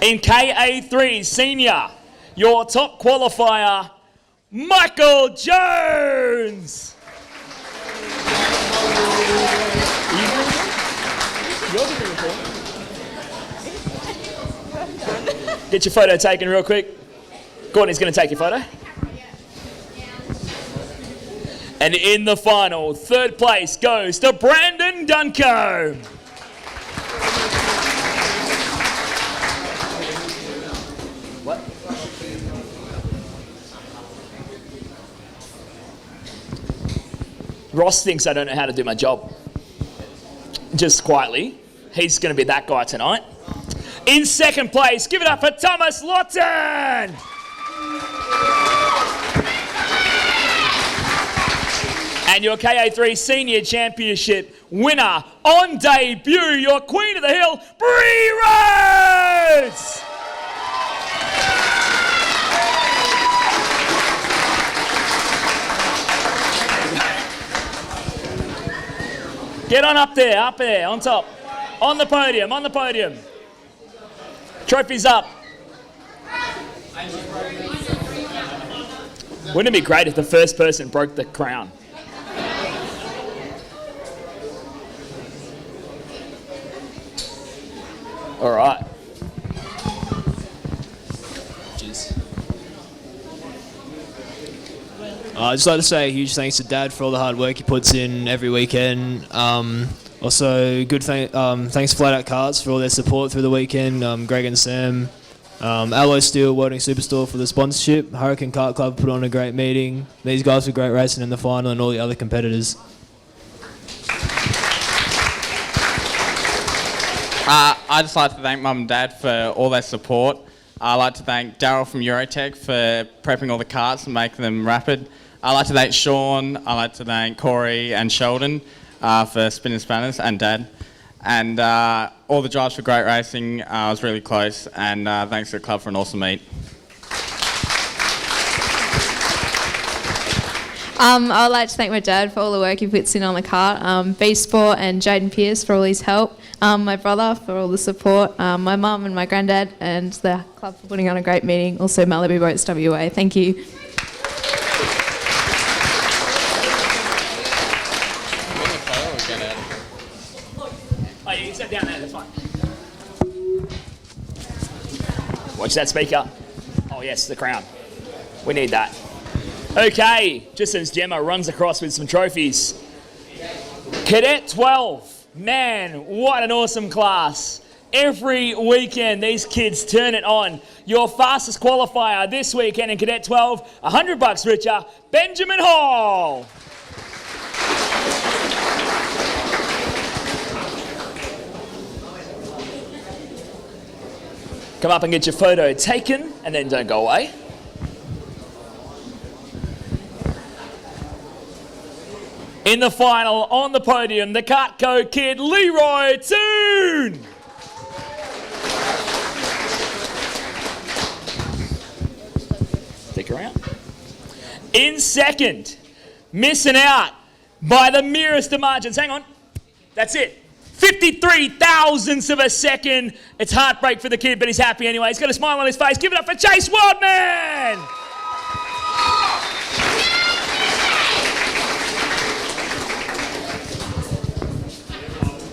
In KA3 Senior, your top qualifier, Michael Jones. Get your photo taken real quick. Courtney's going to take your photo. And in the final, third place goes to Brandon Dunco. What? Ross thinks I don't know how to do my job. Just quietly. He's going to be that guy tonight. In second place, give it up for Thomas Lawton. And your KA3 Senior Championship winner on debut, your Queen of the Hill, Bree Rhodes! Get on up there, on top. On the podium. Trophies up. Wouldn't it be great if the first person broke the crown? All right. Cheers. I'd just like to say a huge thanks to Dad for all the hard work he puts in every weekend. Also, thanks to Flat Out Karts for all their support through the weekend. Greg and Sam. Alloy Steel Welding Superstore for the sponsorship. Hurricane Kart Club put on a great meeting. These guys were great racing in the final, and all the other competitors. I'd just like to thank Mum and Dad for all their support. I'd like to thank Daryl from Eurotech for prepping all the karts and making them rapid. I'd like to thank Sean. I'd like to thank Corey and Sheldon for spinning spanners, and Dad. And all the drives for great racing. I was really close, and thanks to the club for an awesome meet. I would like to thank my dad for all the work he puts in on the kart, B-Sport and Jaden Pierce for all his help, my brother for all the support, my mum and my granddad and the club for putting on a great meeting, also Malibu Boats WA. Thank you. Oh, you can sit down there, that's fine. Watch that speaker. Oh yes, the crown. We need that. Okay, just as Gemma runs across with some trophies. Cadet 12, man, what an awesome class. Every weekend, these kids turn it on. Your fastest qualifier this weekend in Cadet 12, $100 richer, Benjamin Hall. Come up and get your photo taken, and then don't go away. In the final, on the podium, the Kartco kid, Leroy Toon. Stick around. In second, missing out by the merest of margins. Hang on. That's it. 53 thousandths of a second. It's heartbreak for the kid, but he's happy anyway. He's got a smile on his face. Give it up for Chase Wildman.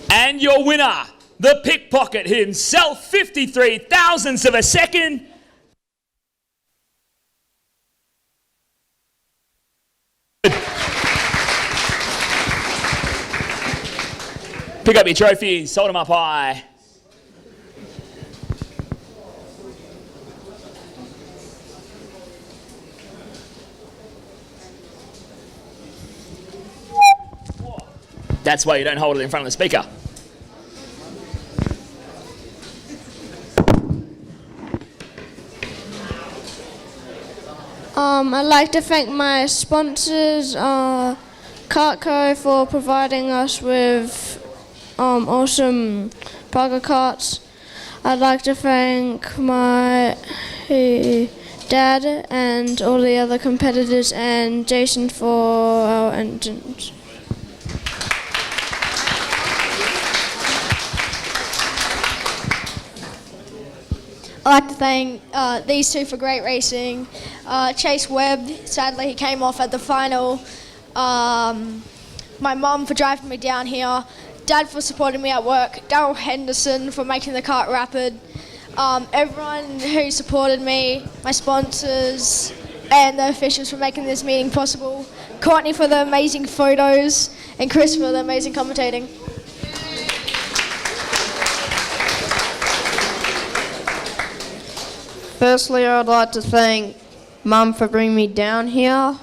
And your winner, the pickpocket himself, 53 thousandths of a second. Pick up your trophies, hold them up high. That's why you don't hold it in front of the speaker. I'd like to thank my sponsors, Kartco, for providing us with awesome Parker karts. I'd like to thank my dad and all the other competitors, and Jason for our engines. I'd like to thank these two for great racing. Chase Webb, sadly he came off at the final. My mum for driving me down here. Dad for supporting me at work. Daryl Henderson for making the kart rapid. Everyone who supported me, my sponsors, and the officials for making this meeting possible. Courtney for the amazing photos, and Chris for the amazing commentating. Firstly, I'd like to thank Mum for bringing me down here.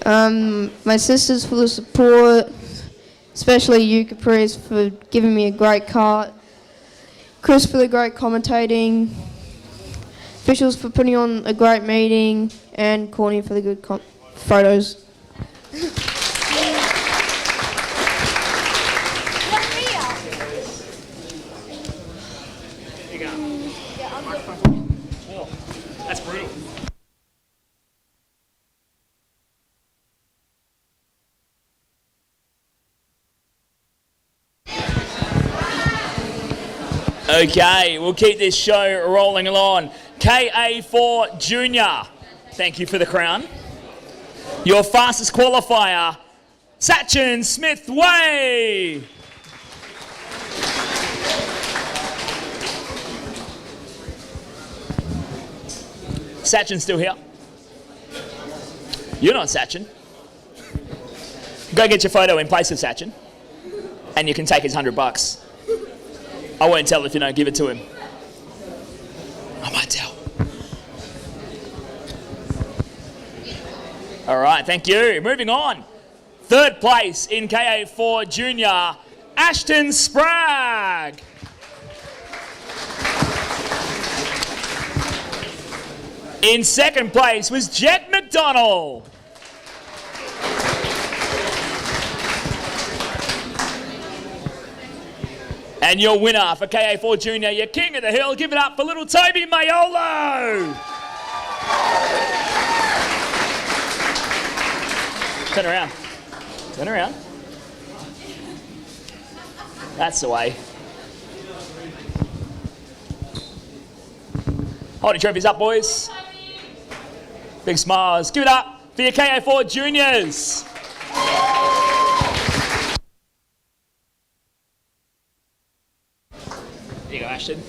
My sisters for the support, especially you, Caprice, for giving me a great kart. Chris for the great commentating. Officials for putting on a great meeting, and Courtney for the good photos. That's brutal. Okay, we'll keep this show rolling along. KA4 Junior, thank you for the crown. Your fastest qualifier, Sachin Smith Way. Sachin's still here. You're not Sachin. Go get your photo in place of Sachin, and you can take his $100. I won't tell if you don't give it to him. I might tell. All right, thank you. Moving on. Third place in KA4 Junior, Ashton Spragg. In second place was Jet McDonald. And your winner for KA4 Junior, your king of the hill, give it up for little Toby Mayolo. Turn around. Turn around. That's the way. Hold your trophies up, boys. Big smiles. Give it up for your KA4 Juniors. There you go, Ashton.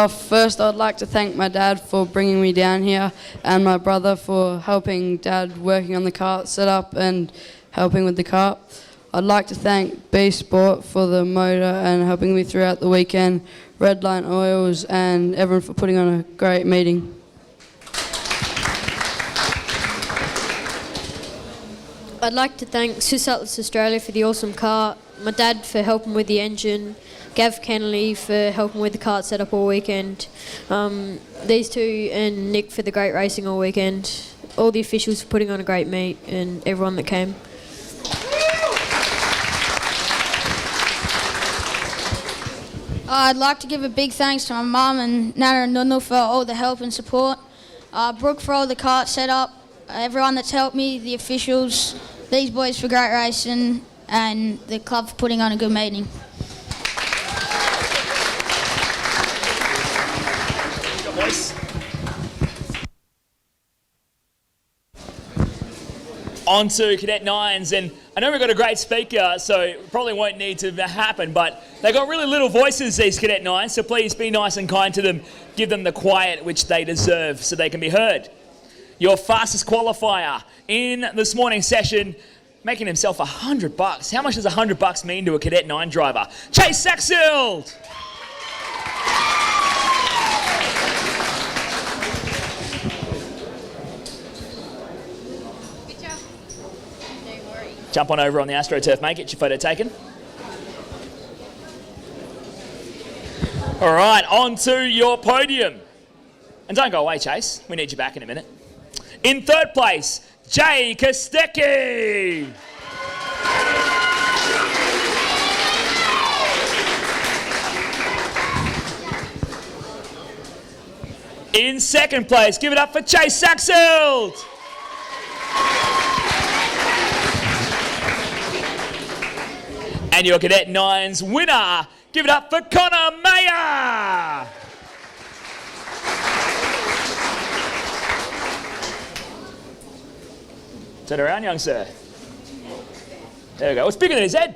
First, I'd like to thank my dad for bringing me down here, and my brother for helping Dad working on the kart setup and helping with the kart. I'd like to thank B Sport for the motor and helping me throughout the weekend, Redline Oils, and everyone for putting on a great meeting. I'd like to thank Swiss Atlas Australia for the awesome kart, my dad for helping with the engine, Gav Kennelly for helping with the kart setup all weekend, these two and Nick for the great racing all weekend, all the officials for putting on a great meet, and everyone that came. I'd like to give a big thanks to my mum and Nana and Nunu for all the help and support, Brooke for all the kart setup, everyone that's helped me, the officials, these boys for great racing, and the club for putting on a good meeting. On to Cadet Nines, and I know we've got a great speaker, so it probably won't need to happen, but they've got really little voices, these Cadet Nines, so please be nice and kind to them. Give them the quiet which they deserve so they can be heard. Your fastest qualifier in this morning's session, making himself $100. How much does $100 mean to a Cadet 9 driver? Chase Saxild! Jump on over on the AstroTurf, mate. Get your photo taken. All right, on to your podium. And don't go away, Chase. We need you back in a minute. In third place, Jay Kostecki. In second place, give it up for Chase Saxild. And your Cadet Nines winner, Give it up for Connor Mayer. Turn around, young sir. There we go. It's bigger than his head.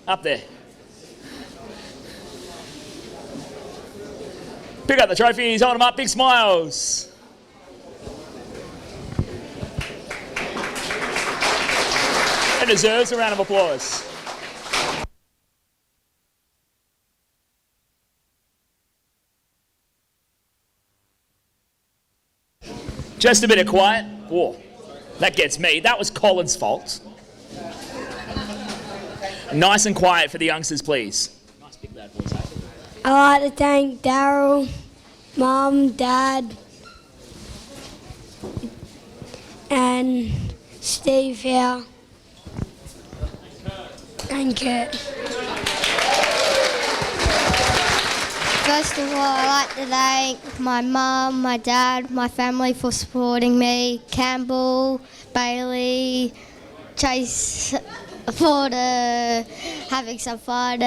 Up there. Pick up the trophies, hold them up, big smiles. It deserves a round of applause. Just a bit of quiet. Whoa, that gets me. That was Colin's fault. Nice and quiet for the youngsters, please. Nice big loud voice. I'd like to thank Daryl, Mum, Dad, and Steve here, and Kurt. First of all, I'd like to thank my mum, my dad, my family for supporting me, Campbell, Bailey, Chase for having some fun,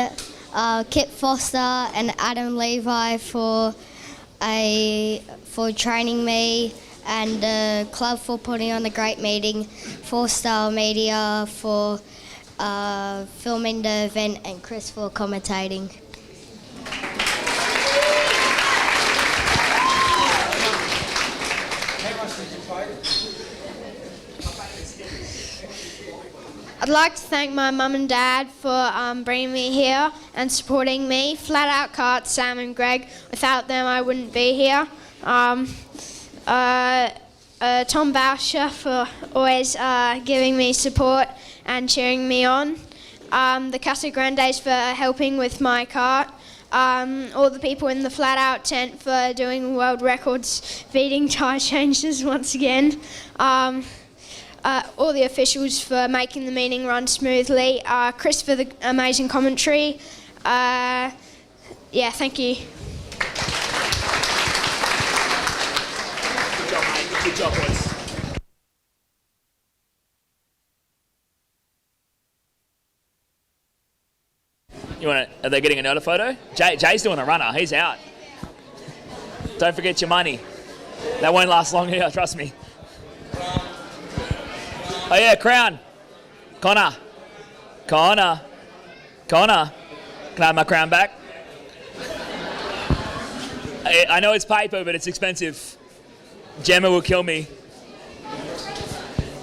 Kit Foster and Adam Levi for training me, and the club for putting on a great meeting, 4-Star Media for filming the event, and Chris for commentating. I'd like to thank my mum and dad for bringing me here and supporting me. Flat Out Kart, Sam and Greg. Without them, I wouldn't be here. Tom Bauscher for always giving me support and cheering me on. The Casa Grandes for helping with my kart. All the people in the Flat Out tent for doing world records, beating tyre changes once again. All the officials for making the meeting run smoothly. Chris for the amazing commentary. Yeah, thank you. Good job, mate. Good job, boys. Are they getting another photo? Jay's doing a runner. He's out. Don't forget your money. That won't last long here, trust me. Oh yeah, crown. Connor. Can I have my crown back? I know it's paper, but it's expensive. Gemma will kill me.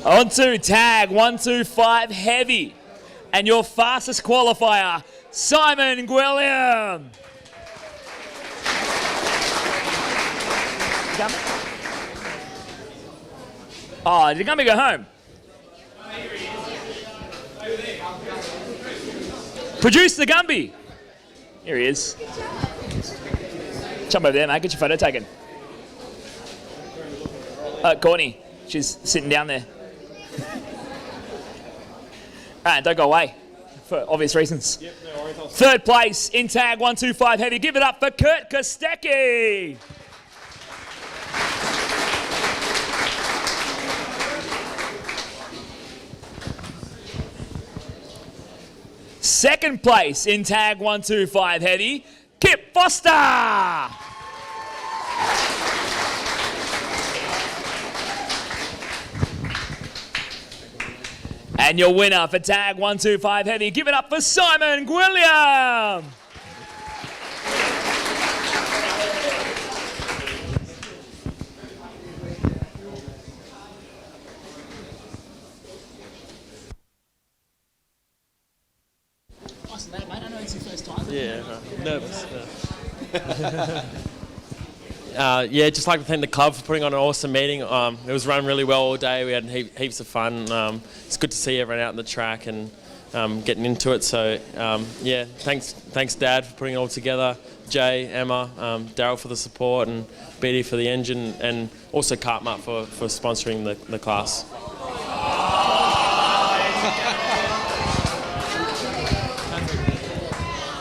On to tag 125 heavy. And your fastest qualifier, Simon Gwilliam. Oh, did Gumby go home? Produce the Gumby. Here he is. Jump over there, mate. Get your photo taken. Courtney. She's sitting down there. Alright, don't go away. For obvious reasons. Yep, no worries. Third place in tag 125 heavy. Give it up for Kurt Kostecki. Second place in tag 125 heavy, Kip Foster. And your winner for tag 125 heavy, give it up for Simon Gwilliam. Yeah, nervous. Yeah, just like to thank the club for putting on an awesome meeting. It was run really well all day. We had heaps of fun. It's good to see everyone out on the track and getting into it. So yeah, thanks Dad for putting it all together. Jay, Emma, Daryl for the support, and Betty for the engine, and also Kartmart for sponsoring the class.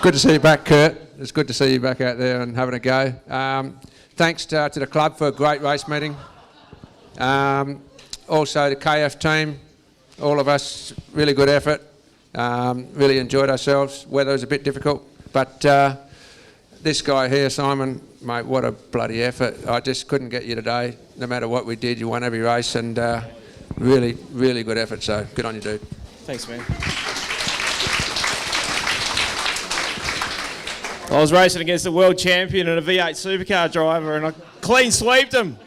Good to see you back, Kurt. It's good to see you back out there and having a go. Thanks to the club for a great race meeting. Also the KF team, all of us, really good effort. Really enjoyed ourselves. Weather was a bit difficult, But this guy here, Simon, mate, what a bloody effort. I just couldn't get you today. No matter what we did, you won every race, and really, really good effort, so good on you, dude. Thanks, man. I was racing against a world champion and a V8 supercar driver, and I clean sweeped him.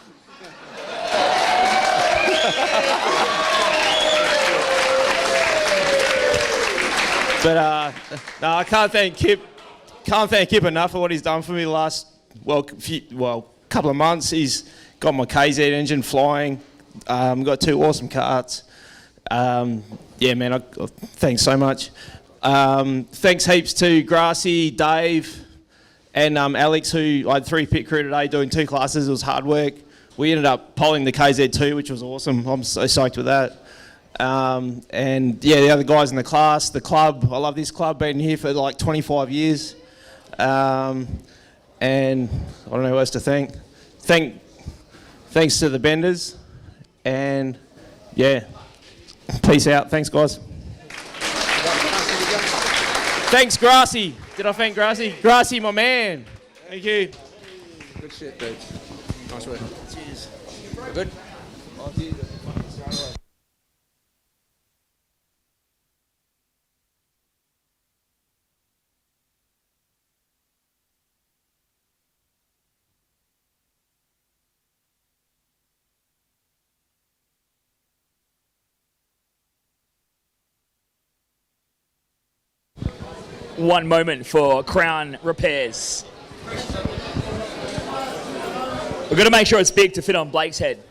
But no, I can't thank Kip. Can't thank Kip enough for what he's done for me the last couple of months. He's got my KZ engine flying. Got 2 awesome karts. Yeah, man, thanks so much. Thanks heaps to Grassy, Dave, and Alex, who I had 3 pit crew today doing 2 classes. It was hard work. We ended up polling the KZ2, which was awesome. I'm so stoked with that. And yeah, the other guys in the class, the club. I love this club. Been here for like 25 years. And I don't know who else to thank. Thanks to the benders. And yeah, peace out. Thanks, guys. Thanks, Grassy. Did I thank Grassy? Grassy, my man. Thank you. Good shit, dude. Nice work. Cheers. We're good? One moment for crown repairs. We've got to make sure it's big to fit on Blake's head.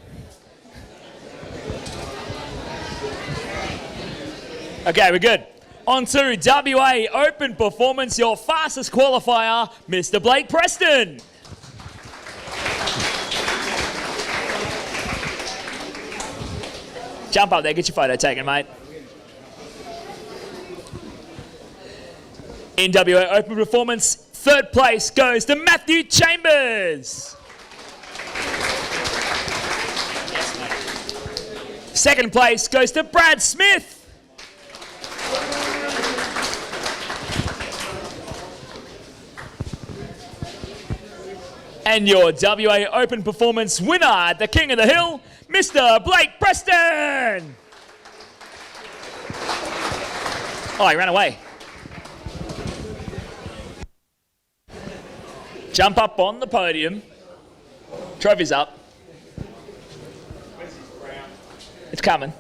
Okay, we're good. On to WA Open Performance, your fastest qualifier, Mr. Blake Preston. Jump up there, get your photo taken, mate. In WA Open Performance, 3rd place goes to Matthew Chambers. 2nd place goes to Brad Smith. And your WA Open Performance winner, the King of the Hill, Mr. Blake Preston. Oh, he ran away. Jump up on the podium. Trophy's up. It's coming.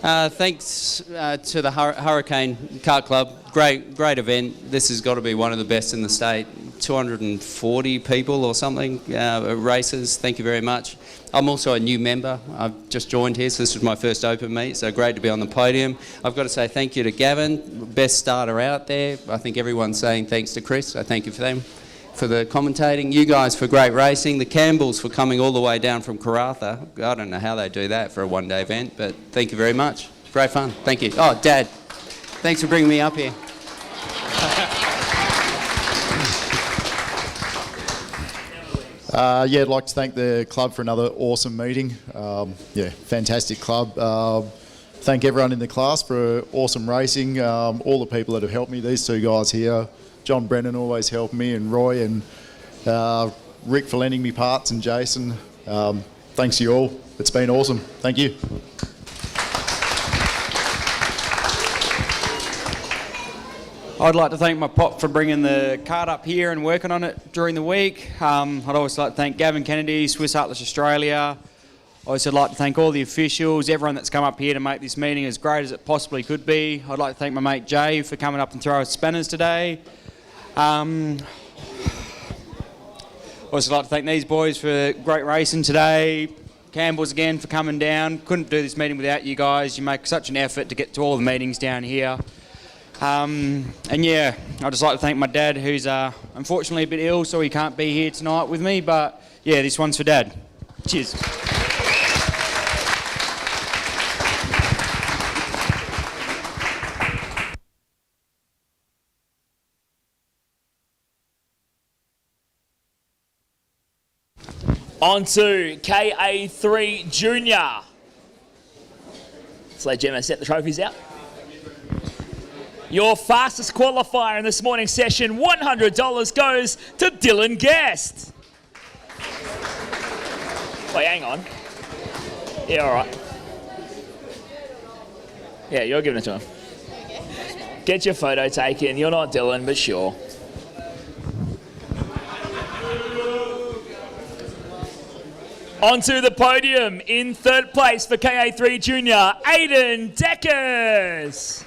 Thanks to the Hurricane Kart Club. Great event. This has got to be one of the best in the state. 240 people or something, racers. Thank you very much. I'm also a new member. I've just joined here, so this was my first open meet, so great to be on the podium. I've got to say thank you to Gavin, best starter out there. I think everyone's saying thanks to Chris, so thank you for them, for the commentating. You guys for great racing. The Campbells for coming all the way down from Karratha. I don't know how they do that for a one-day event, but thank you very much. Great fun. Thank you. Oh, Dad, thanks for bringing me up here. Yeah, I'd like to thank the club for another awesome meeting. Yeah, fantastic club. Thank everyone in the class for awesome racing. All the people that have helped me. These 2 guys here, John Brennan always helped me, and Roy, and Rick for lending me parts, and Jason. Thanks to you all. It's been awesome. Thank you. I'd like to thank my pop for bringing the kart up here and working on it during the week. I'd also like to thank Gavin Kennedy, Swiss Atlas Australia. I'd also like to thank all the officials, everyone that's come up here to make this meeting as great as it possibly could be. I'd like to thank my mate Jay for coming up and throwing spanners today. Also like to thank these boys for great racing today. Campbell's again for coming down. Couldn't do this meeting without you guys. You make such an effort to get to all the meetings down here. And yeah, I'd just like to thank my dad, who's unfortunately a bit ill, so he can't be here tonight with me, but yeah, this one's for Dad. Cheers. On to KA3 Junior. Let's let Gemma set the trophies out. Your fastest qualifier in this morning's session, $100 goes to Dylan Guest. Wait, hang on. Yeah, all right. Yeah, you're giving it to him. Get your photo taken. You're not Dylan, but sure. Onto the podium in third place for KA3 Junior, Aiden Deckers.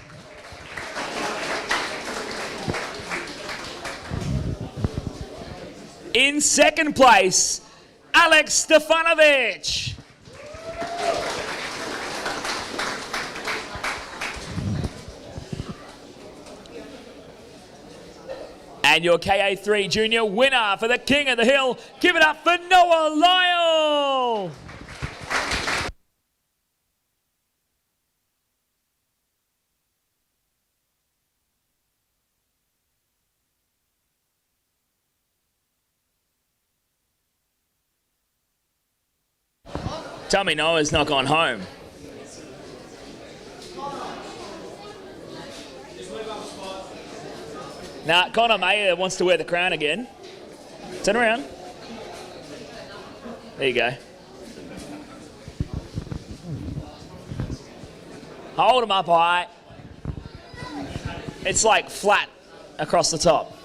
In second place, Alex Stefanovic. And your KA3 Junior winner for the King of the Hill, give it up for Noah Lyle. Tell me Noah's not gone home. Now, Connor Mayer wants to wear the crown again. Turn around. There you go. Hold him up high. It's like flat across the top.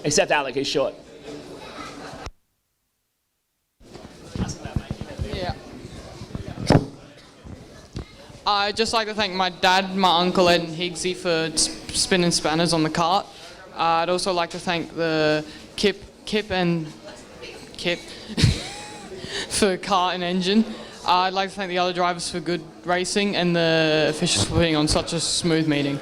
Except Alec, he's short. Yeah. I'd just like to thank my dad, my uncle Ed and Higgsy for spinning spanners on the cart. I'd also like to thank the Kip for cart and engine. I'd like to thank the other drivers for good racing and the officials for putting on such a smooth meeting.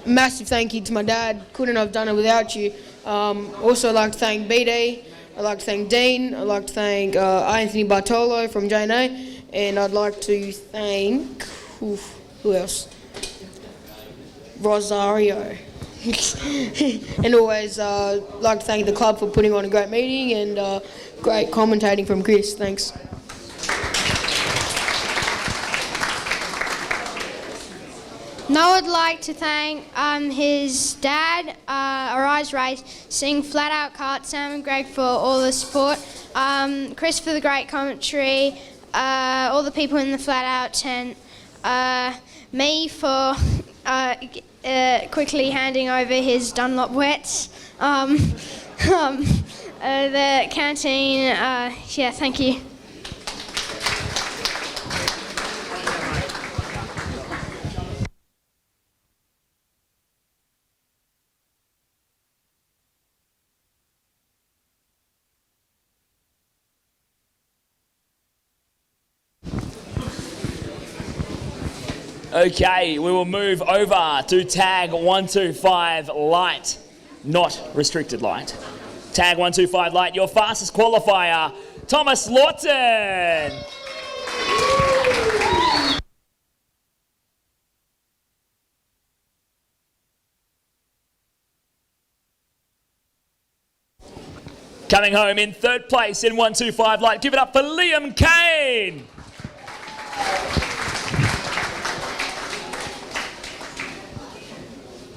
Massive thank you to my dad. Couldn't have done it without you. Also, I'd like to thank BD. I'd like to thank Dean. I'd like to thank Anthony Bartolo from J&A. And I'd like to thank, who else? Rosario. And always like to thank the club for putting on a great meeting and great commentating from Chris. Thanks. Now I'd like to thank his dad, Arise Racing, Flat Out Kart, Sam and Greg for all the support, Chris for the great commentary, all the people in the Flat Out tent, me for quickly handing over his Dunlop wets, the canteen, yeah, thank you. Okay, we will move over to tag 125 light, not restricted light. Tag 125 light, your fastest qualifier, Thomas Lawton. Coming home in third place in 125 light, give it up for Liam Kane.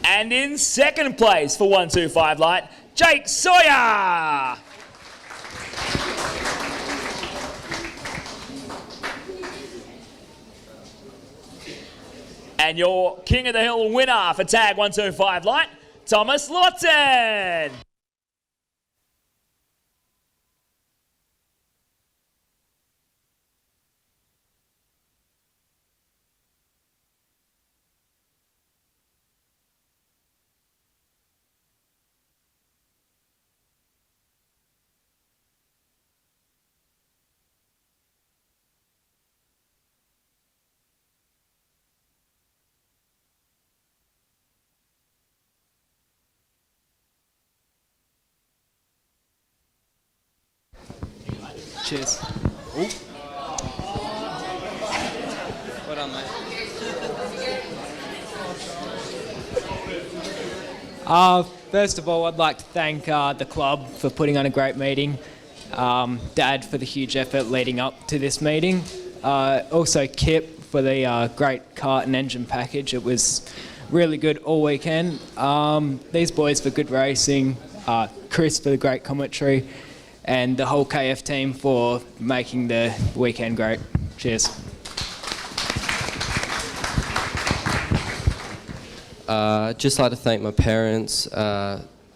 And in second place for 125 light, Jake Sawyer. And your King of the Hill winner for tag 125 light, Thomas Lawton. Cheers. Ooh. Well done, mate. First of all, I'd like to thank the club for putting on a great meeting, Dad for the huge effort leading up to this meeting, also Kip for the great kart and engine package. It was really good all weekend. These boys for good racing, Chris for the great commentary, and the whole KF team for making the weekend great. Cheers. Just like to thank my parents,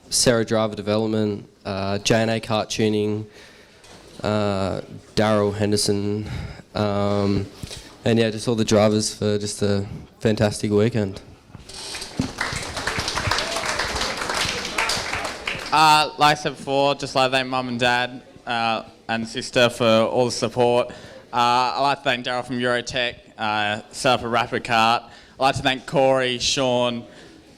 Sarah Driver Development, J&A Kart Tuning, Daryl Henderson, and yeah, just all the drivers for just a fantastic weekend. Like I said before, just like to thank Mum and Dad and sister for all the support. I'd like to thank Daryl from Eurotech, set up a rapid kart. I'd like to thank Corey, Sean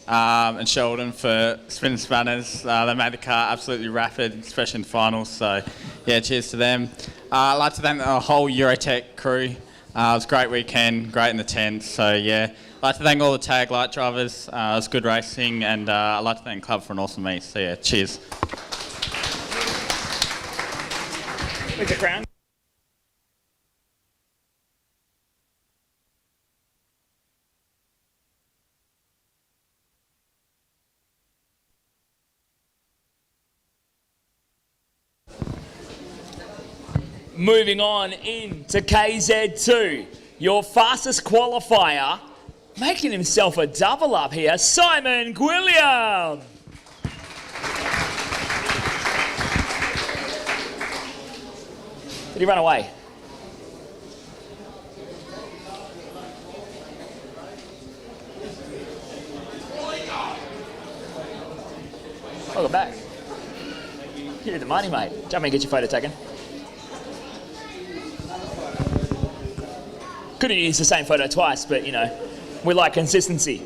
and Sheldon for spinning spanners. They made the car absolutely rapid, especially in the finals. So yeah, cheers to them. I'd like to thank the whole Eurotech crew. It was a great weekend, great in the tent. So yeah, I'd like to thank all the tag light drivers. It was good racing, and I'd like to thank the club for an awesome meet. So yeah, cheers. With the crown. Moving on into KZ2, your fastest qualifier, making himself a double up here, Simon Gwilliam. Did he run away? Welcome back. You did the money, mate. Jump in and get your photo taken. Could have used the same photo twice, but you know, we like consistency.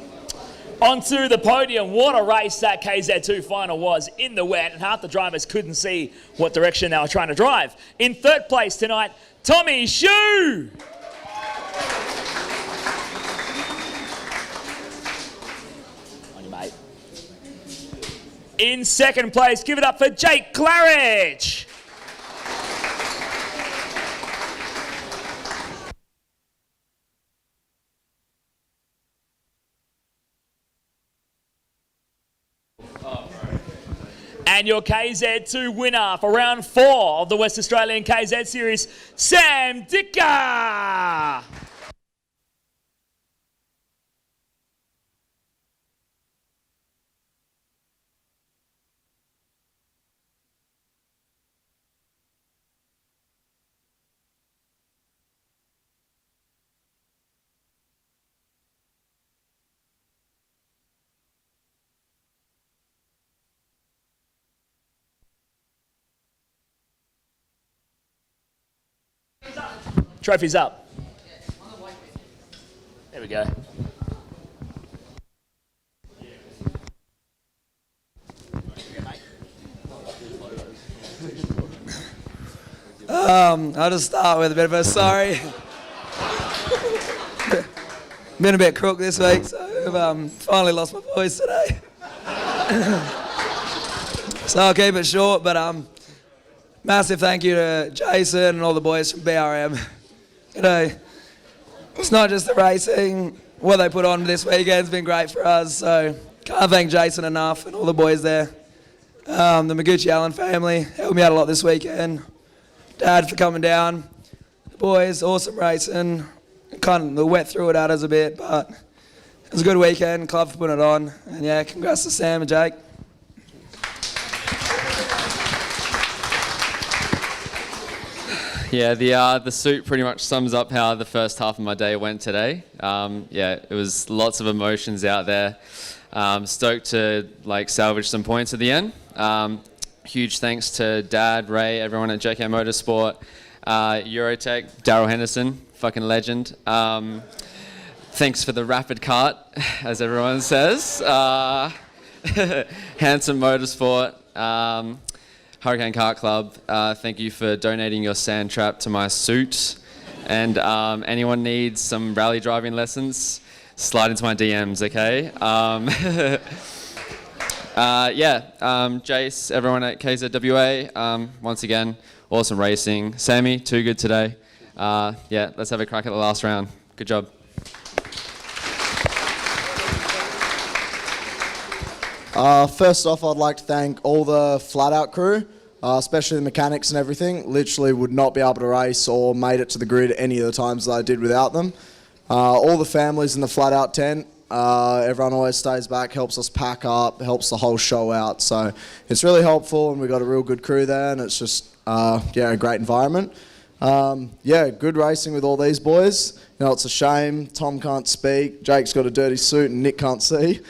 Onto the podium. What a race that KZ2 final was in the wet, and half the drivers couldn't see what direction they were trying to drive. In third place tonight, Tommy Shue. On your mate. In second place, give it up for Jake Claridge. And your KZ2 winner for round 4 of the West Australian KZ Series, Sam Dicker. Trophy's up. There we go. I'll just start with a bit of a sorry. Been a bit crook this week, so I've finally lost my voice today. So I'll keep it short, but massive thank you to Jason and all the boys from BRM. You know, it's not just the racing, what they put on this weekend's been great for us, so can't thank Jason enough and all the boys there. The Maguchi Allen family helped me out a lot this weekend. Dad for coming down. The boys, awesome racing. Kind of wet through it at us a bit, but it was a good weekend. Club for putting it on. And yeah, congrats to Sam and Jake. Yeah, the suit pretty much sums up how the first half of my day went today. Yeah, it was lots of emotions out there. Stoked to salvage some points at the end. Huge thanks to Dad, Ray, everyone at JK Motorsport, Eurotech, Daryl Henderson, fucking legend. Thanks for the rapid kart, as everyone says. Handsome Motorsport. Hurricane Kart Club, thank you for donating your sand trap to my suit. And anyone needs some rally driving lessons, slide into my DMs, okay? Jace, everyone at KZWA, once again, awesome racing. Sammy, too good today. Let's have a crack at the last round. Good job. First off, I'd like to thank all the flat out crew, especially the mechanics and everything. Literally would not be able to race or made it to the grid any of the times that I did without them. All the families in the flat out tent, everyone always stays back, helps us pack up, helps the whole show out. So it's really helpful, and we've got a real good crew there, and it's just, a great environment. Good racing with all these boys. You know, it's a shame Tom can't speak, Jake's got a dirty suit, and Nick can't see.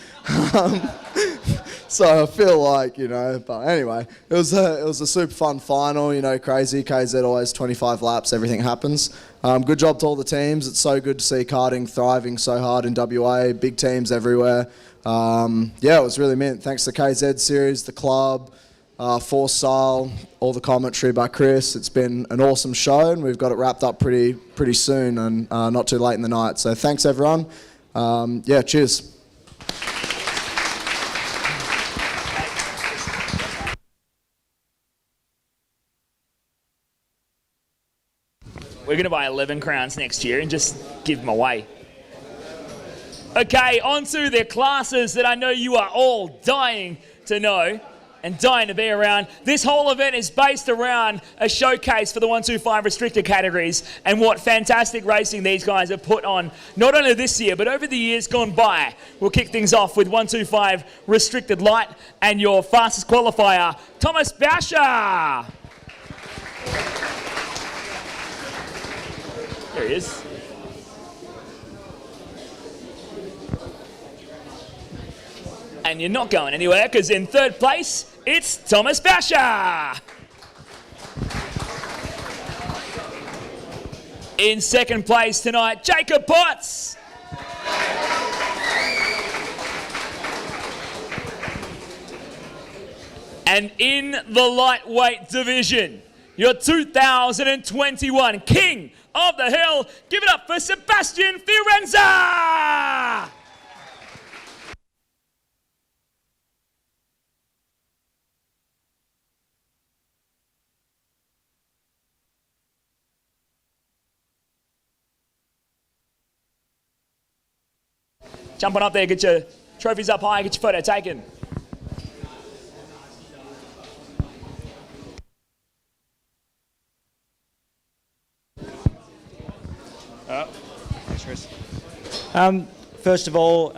So I feel like, but anyway, it was a super fun final, crazy. KZ always 25 laps, everything happens. Good job to all the teams. It's so good to see karting thriving so hard in WA, big teams everywhere. It was really mint. Thanks to the KZ series, the club, Force Style, all the commentary by Chris. It's been an awesome show, and we've got it wrapped up pretty soon, and not too late in the night. So thanks everyone. Cheers. We're going to buy 11 crowns next year and just give them away. Okay, on to the classes that I know you are all dying to know and dying to be around. This whole event is based around a showcase for the 125 restricted categories and what fantastic racing these guys have put on, not only this year, but over the years gone by. We'll kick things off with 125 restricted light and your fastest qualifier, Thomas Basher. There he is. And you're not going anywhere, because in third place, it's Thomas Basher. In second place tonight, Jacob Potts. And in the lightweight division, your 2021 King of the Hill, give it up for Sebastian Fiorenza! Jump on up there, get your trophies up high, get your photo taken. Thanks, Chris. First of all,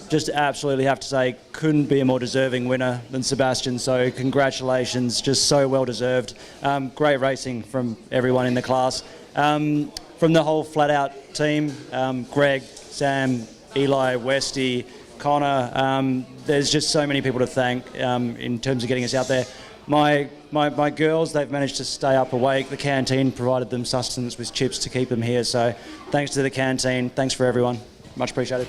just absolutely have to say, couldn't be a more deserving winner than Sebastian, so congratulations, just so well deserved. Great racing from everyone in the class. From the whole flat out team, Greg, Sam, Eli, Westy, Connor, there's just so many people to thank in terms of getting us out there. My girls, they've managed to stay up awake. The canteen provided them sustenance with chips to keep them here. So thanks to the canteen. Thanks for everyone. Much appreciated.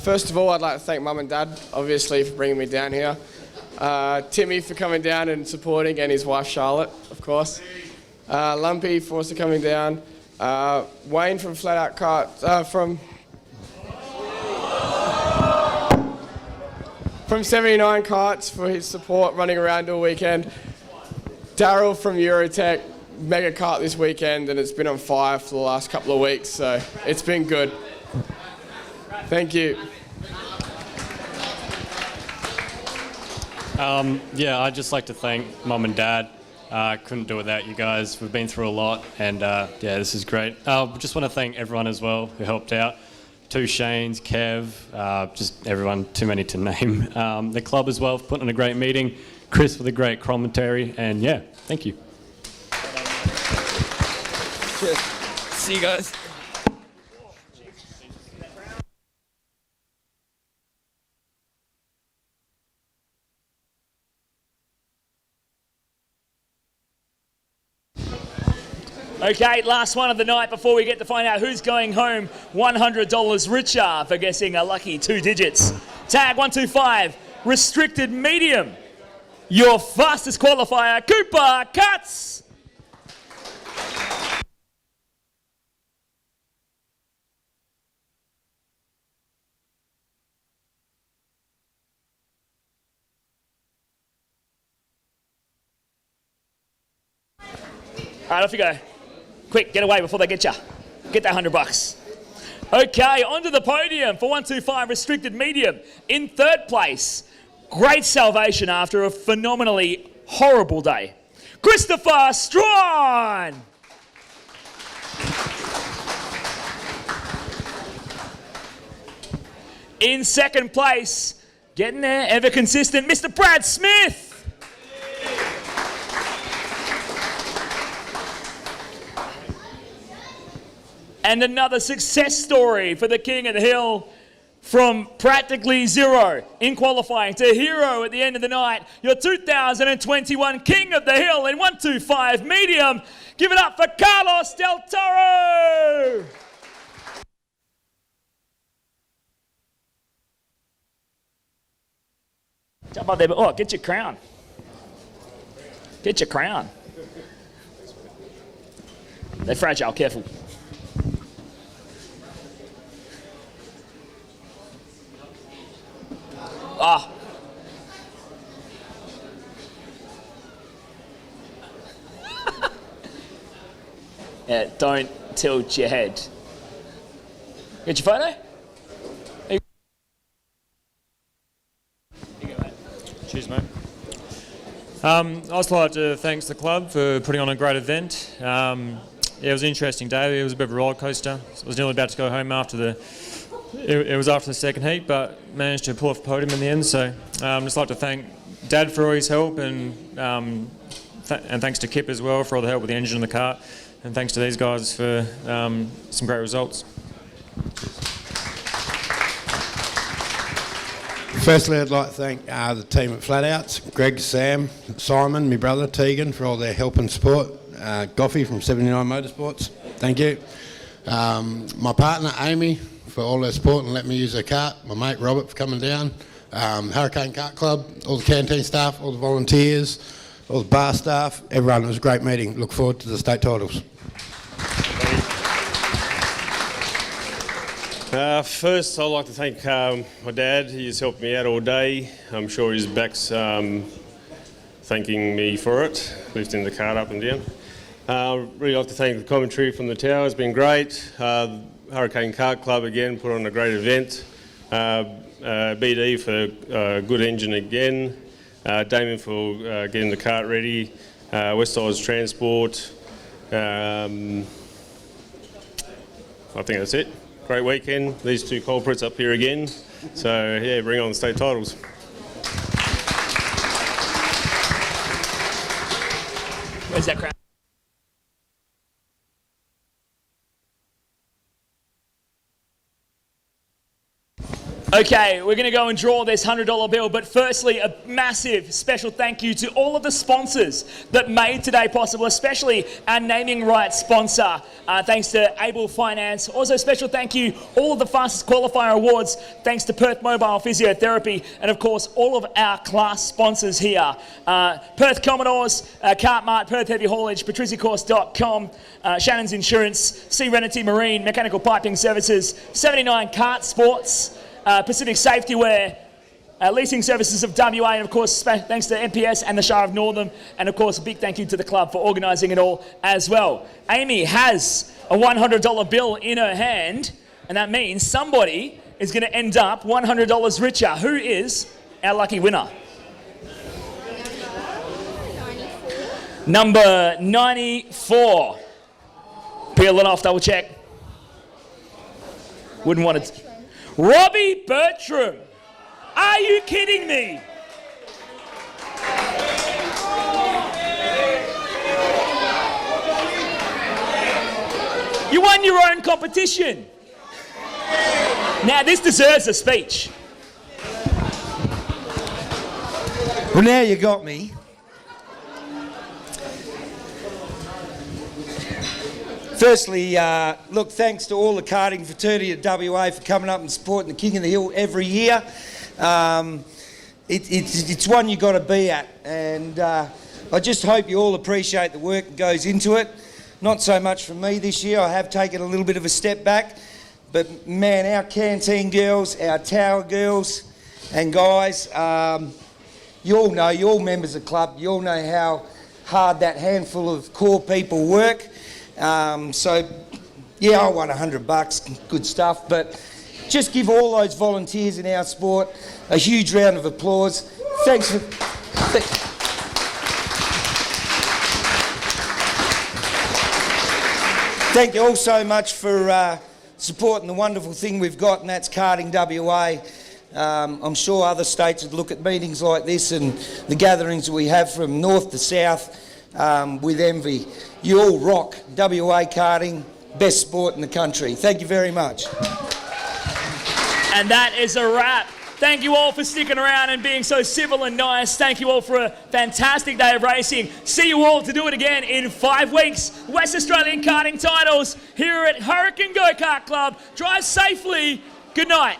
First of all, I'd like to thank Mum and Dad, obviously, for bringing me down here. Timmy for coming down and supporting, and his wife Charlotte, of course. Lumpy for also coming down. Wayne from Flat Out Kart, from 79 Karts for his support running around all weekend. Daryl from Eurotech, mega kart this weekend, and it's been on fire for the last couple of weeks, so it's been good. Thank you. I'd just like to thank Mum and Dad. Couldn't do it without you guys. We've been through a lot, and this is great. Just want to thank everyone as well who helped out. Two Shanes, Kev, just everyone, too many to name. The club as well for putting on a great meeting. Chris for the great commentary, and thank you. Cheers. See you guys. Okay, last one of the night before we get to find out who's going home $100 richer for guessing a lucky 2 digits. Tag 125, restricted medium. Your fastest qualifier, Cooper Cuts. right, off you go. Quick, get away before they get you. Get that $100. Okay, onto the podium for 125 restricted medium. In third place, great salvation after a phenomenally horrible day, Christopher Strawn. In second place, getting there, ever consistent, Mr. Brad Smith. And another success story for the King of the Hill, from practically zero in qualifying to hero at the end of the night, your 2021 King of the Hill in 125 medium. Give it up for Carlos Del Toro! Jump up there, oh, get your crown. Get your crown. They're fragile, careful. Ah. Yeah, don't tilt your head. Get your photo? Cheers, mate. I'd also like to thank the club for putting on a great event. Yeah, it was an interesting day. It was a bit of a roller coaster. I was nearly about to go home after the. It was after the second heat, but managed to pull off the podium in the end. So just like to thank Dad for all his help, and thanks to Kip as well for all the help with the engine and the kart, and thanks to these guys for some great results. Firstly, I'd like to thank the team at Flatouts, Greg, Sam, Simon, my brother, Tegan, for all their help and support. Goffy from 79 Motorsports, thank you. My partner, Amy, for all their support and letting me use their kart. My mate, Robert, for coming down. Hurricane Kart Club, all the canteen staff, all the volunteers, all the bar staff, everyone. It was a great meeting. Look forward to the state titles. First, I'd like to thank my dad. He's helped me out all day. I'm sure his back's thanking me for it, lifting the cart up and down. Really like to thank the commentary from the tower. It's been great. Hurricane Kart Club again put on a great event. BD for good engine again. Damien for getting the kart ready. Westside's Transport. I think that's it. Great weekend. These two culprits up here again. So yeah, bring on the state titles. Where's that crowd? Okay, we're going to go and draw this $100 bill, but firstly, a massive special thank you to all of the sponsors that made today possible, especially our naming rights sponsor. Thanks to Able Finance. Also, special thank you, all of the Fastest Qualifier Awards, thanks to Perth Mobile Physiotherapy, and of course, all of our class sponsors here. Perth Commodores, Cartmart, Perth Heavy Haulage, patriciacourse.com, Shannon's Insurance, Serenity Marine, Mechanical Piping Services, 79 Kart Sports, Pacific Safety Wear, Leasing Services of WA, and of course thanks to MPS and the Shire of Northam, and of course a big thank you to the club for organising it all as well. Amy has a $100 bill in her hand, and that means somebody is going to end up $100 richer. Who is our lucky winner? Number 94. Peel it off, double check. Wouldn't want it. Robbie Bertram. Are you kidding me? You won your own competition. Now this deserves a speech. Well, now you got me. Firstly, look, thanks to all the karting fraternity at WA for coming up and supporting the King of the Hill every year. It's one you got to be at, and I just hope you all appreciate the work that goes into it. Not so much from me this year. I have taken a little bit of a step back, but man, our canteen girls, our tower girls and guys, you all know, you're all members of the club, you all know how hard that handful of core people work. So, yeah, I won $100, good stuff, but just give all those volunteers in our sport a huge round of applause. Thanks for... Thank you all so much for supporting the wonderful thing we've got, and that's karting WA. I'm sure other states would look at meetings like this and the gatherings that we have from north to south with envy. You all rock. WA karting, best sport in the country. Thank you very much. And that is a wrap. Thank you all for sticking around and being so civil and nice. Thank you all for a fantastic day of racing. See you all to do it again in 5 weeks. West Australian karting titles here at Hurricane Go-Kart Club. Drive safely. Good night.